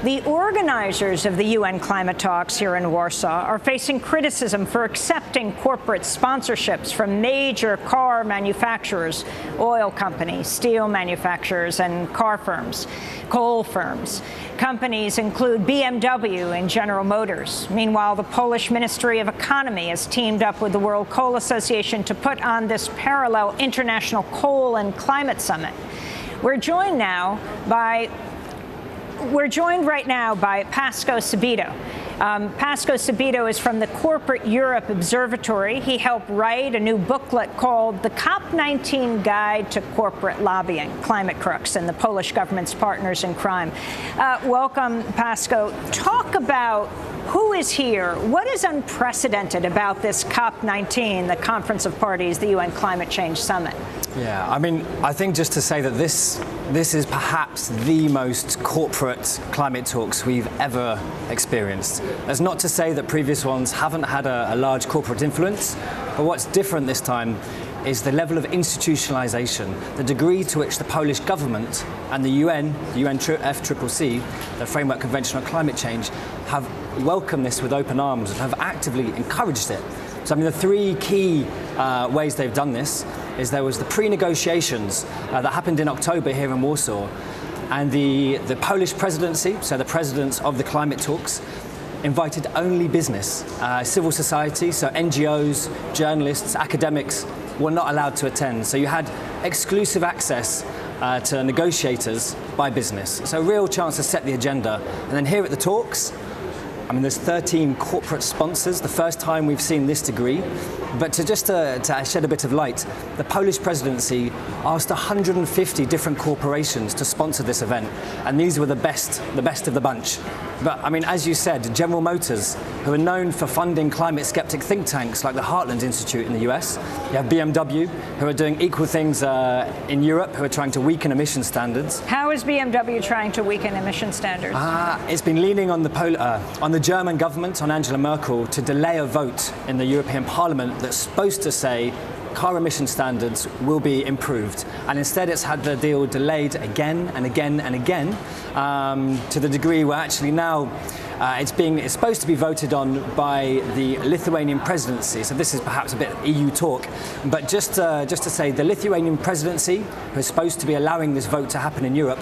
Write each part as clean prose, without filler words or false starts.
The organizers of the UN climate talks here in Warsaw are facing criticism for accepting corporate sponsorships from major car manufacturers, oil companies, steel manufacturers, and car firms, coal firms. Companies include BMW and General Motors. Meanwhile, the Polish Ministry of Economy has teamed up with the World Coal Association to put on this parallel international coal and climate summit. We're joined right now by Pasko Sabito. Pasko Sabito is from the Corporate Europe Observatory. He helped write a new booklet called The COP19 Guide to Corporate Lobbying, Climate Crooks and the Polish Government's Partners in Crime. Welcome, Pasko. Talk about who is here. What is unprecedented about this COP19, the Conference of Parties, the UN Climate Change Summit? Yeah, I mean, I think just to say that this is perhaps the most corporate climate talks we've ever experienced. That's not to say that previous ones haven't had a large corporate influence, but what's different this time is the level of institutionalization, the degree to which the Polish government and the UNFCCC, the Framework Convention on Climate Change, have welcomed this with open arms and have actively encouraged it. So, I mean, the three key ways they've done this is there was the pre-negotiations that happened in October here in Warsaw, and the Polish presidency, so the presidents of the climate talks, invited only business, civil society, so NGOs, journalists, academics were not allowed to attend. So you had exclusive access to negotiators by business. So a real chance to set the agenda. And then here at the talks, I mean, there's 13 corporate sponsors, the first time we've seen this degree. But to shed a bit of light, the Polish presidency asked 150 different corporations to sponsor this event, and these were the best of the bunch. But I mean, as you said, General Motors, who are known for funding climate skeptic think tanks like the Heartland Institute in the US. You have BMW, who are doing equal things in Europe, who are trying to weaken emission standards. How is BMW trying to weaken emission standards? It's been leaning on the German government, on Angela Merkel, to delay a vote in the European Parliament that's supposed to say car emission standards will be improved, and instead it's had the deal delayed again and again and again, to the degree where actually now it's supposed to be voted on by the Lithuanian presidency. So this is perhaps a bit EU talk, but just to say, the Lithuanian presidency, who is supposed to be allowing this vote to happen in Europe,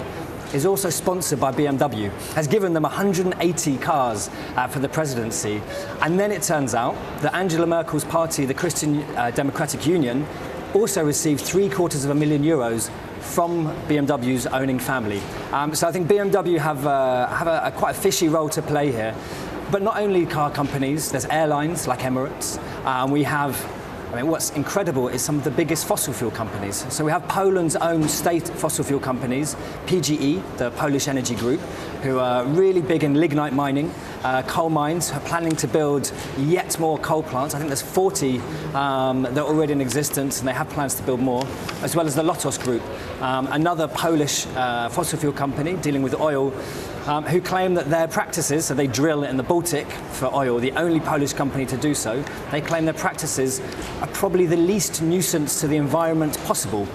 is also sponsored by BMW, has given them 180 cars for the presidency. And then it turns out that Angela Merkel's party, the Christian Democratic Union, also received €750,000 from BMW's owning family. So I think BMW have a quite a fishy role to play here. But not only car companies, there's airlines like Emirates. I mean, what's incredible is some of the biggest fossil fuel companies. So we have Poland's own state fossil fuel companies, PGE, the Polish energy group, who are really big in lignite mining, coal mines, are planning to build yet more coal plants. I think there's 40 that are already in existence, and they have plans to build more, as well as the Lotos Group, another Polish fossil fuel company dealing with oil, who claim that their practices, so they drill in the Baltic for oil, the only Polish company to do so, they claim their practices are probably the least nuisance to the environment possible.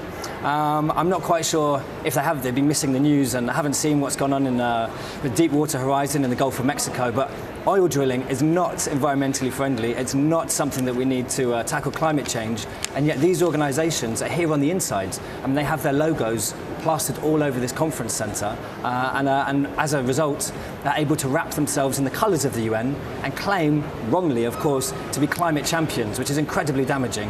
I'm not quite sure if they've been missing the news and haven't seen what's gone on in the Deepwater Horizon in the Gulf of Mexico, but oil drilling is not environmentally friendly. It's not something that we need to tackle climate change, and yet these organizations are here on the inside. I mean, they have their logos plastered all over this conference center, and as a result, they're able to wrap themselves in the colors of the UN and claim, wrongly of course, to be climate champions, which is incredibly damaging.